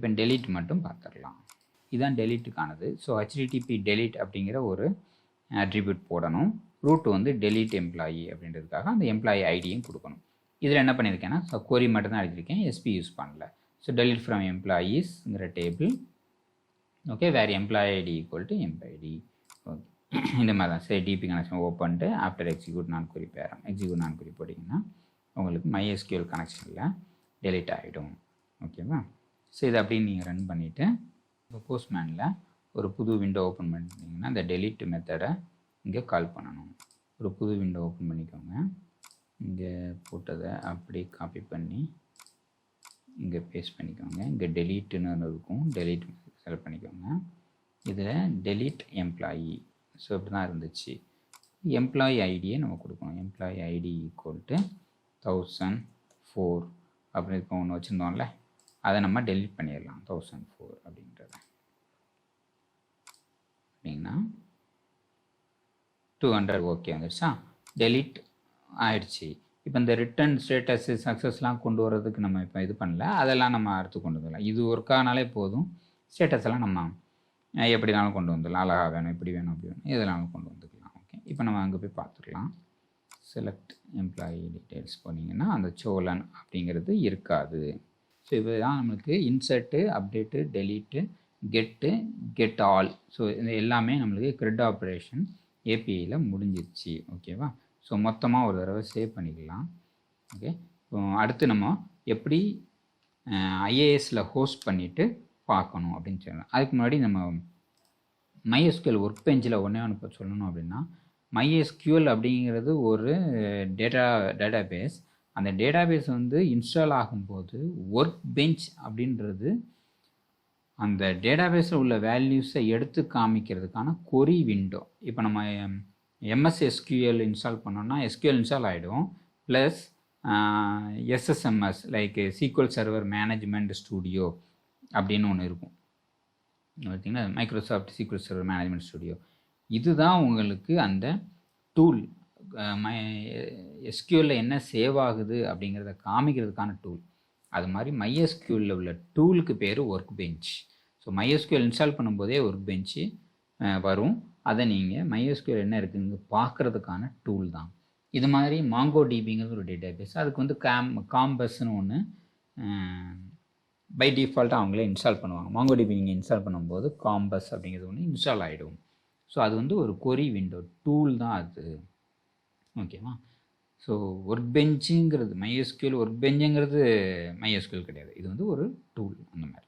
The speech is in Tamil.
இப்போ delete மட்டும் பார்த்துடலாம். இதுதான் டெலீட்டுக்கானது. ஸோ HTTP delete அப்படிங்கிற ஒரு attribute போடணும். ரூட் வந்து delete employee அப்படின்றதுக்காக அந்த எம்ப்ளாயி ஐடியும் கொடுக்கணும். இதில் என்ன பண்ணியிருக்கேன்னா query மட்டும் தான் எழுதியிருக்கேன், SP யூஸ் பண்ணல. ஸோ delete from employeesங்கிற table, okay, where employee ID equal to employee. Okay, இந்த மாதிரி தான். சரி, DB connection opened after execute நான் குறி பேரம் எக்ஸிக்யூட் நான் குறி போட்டிங்கன்னா உங்களுக்கு MySQL கனெக்ஷனில் delete ஆகிடும். ஓகேவா? ஸோ இதை அப்படியே நீங்கள் ரன் பண்ணிவிட்டு இப்போ போஸ்ட்மேனில் ஒரு புது விண்டோ ஓப்பன் பண்ணிட்டீங்கன்னா இந்த delete மெத்தடை இங்கே கால் பண்ணணும். ஒரு புது விண்டோ ஓப்பன் பண்ணிக்கோங்க. இங்கே போட்டதை அப்படியே காப்பி பண்ணி இங்கே பேஸ்ட் பண்ணிக்கோங்க. இங்கே டெலீட்டுன்னு இருக்கும், delete செலக்ட் பண்ணிக்கோங்க. இதில் delete எம்ப்ளாயி, ஸோ இப்படி தான் இருந்துச்சு. எம்ப்ளாயி ஐடியை நம்ம கொடுக்கணும். எம்ப்ளாயி ஐடி ஈக்குவல் டு 1004 அப்படி இருக்க ஒன்று வச்சுருந்தோம்ல, அதை நம்ம delete பண்ணிடலாம். 1004 அப்படின்றத அப்படின்னா 200 ஓகே வந்துடுச்சா, delete ஆயிடுச்சு. இப்போ இந்த ரிட்டர்ன் ஸ்டேட்டஸ் சக்ஸஸ்லாம் கொண்டு வரதுக்கு நம்ம இப்போ இது பண்ணல, அதெல்லாம் நம்ம அடுத்து கொண்டு வந்துடலாம். இது ஒர்க்கானாலே போதும். ஸ்டேட்டஸ் எல்லாம் நம்ம எப்படினாலும் கொண்டு வந்துடலாம். அழகாக வேணும், இப்படி வேணும், அப்படி வேணும், இதெல்லாம் கொண்டு வந்துக்கலாம். ஓகே, இப்போ நம்ம அங்கே போய் பார்த்துக்கலாம். செலக்ட் எம்ப்ளாயி டீட்டெயில்ஸ் போனீங்கன்னா அந்த சோழன் அப்படிங்கிறது இருக்காது. ஸோ இப்போ தான் நம்மளுக்கு insert, update, delete, get all, so இது எல்லாமே நம்மளுக்கு கிரெட் ஆப்ரேஷன் ஏபிஐயில் முடிஞ்சிருச்சு. ஓகேவா? ஸோ மொத்தமாக ஒரு தடவை சேவ் பண்ணிக்கலாம். ஓகே, இப்போ அடுத்து நம்ம எப்படி ஐஏஎஸில் ஹோஸ்ட் பண்ணிவிட்டு பார்க்கணும் அப்படின்னு சொல்லலாம். அதுக்கு முன்னாடி நம்ம MySQL ஒர்க்பெஞ்சில் ஒன்று சொல்லணும் அப்படின்னா, MySQL அப்படிங்கிறது ஒரு டேட்டாபேஸ். அந்த டேட்டாபேஸ் வந்து இன்ஸ்டால் ஆகும்போது ஒர்க்பெஞ்ச் அப்படின்றது அந்த டேட்டாபேஸில் உள்ள வேல்யூஸை எடுத்து காமிக்கிறதுக்கான கொரி விண்டோ. இப்போ நம்ம MSSQL இன்ஸ்டால் பண்ணோம்னா SQL இன்ஸ்டால் ஆகிடும், plus SSMS like SQL server management studio அப்படின்னு ஒன்று இருக்கும். பார்த்தீங்கன்னா Microsoft SQL server management studio, இதுதான் உங்களுக்கு அந்த டூல் SQLல என்ன சேவ் ஆகுது அப்படிங்கிறத காமிக்கிறதுக்கான டூல். அது மாதிரி MySQLல உள்ள டூலுக்கு பேர் ஒர்க்பெஞ்ச். ஸோ MySQL இன்ஸ்டால் பண்ணும்போதே ஒர்க்பெஞ்சு வரும். அதை நீங்கள் MySQL என்ன இருக்குதுன்னு பார்க்குறதுக்கான டூல் தான். இது மாதிரி MongoDBங்கிறது ஒரு டேட்டாபேஸ். அதுக்கு வந்து காம்பஸ்ன்னு ஒன்று பை டிஃபால்ட்டாக அவங்களே இன்ஸ்டால் பண்ணுவாங்க. MongoDB நீங்கள் இன்ஸ்டால் பண்ணும்போது காம்பஸ் அப்படிங்கிறது ஒன்று இன்ஸ்டால் ஆகிடும். ஸோ அது வந்து ஒரு கொரி விண்டோ டூல் தான் அது. ஓகேவா? ஸோ ஒர்க்பெஞ்சுங்கிறது MySQL ஒர்க்பெஞ்சுங்கிறது MySQL கிடையாது, இது வந்து ஒரு டூல் அந்த மாதிரி.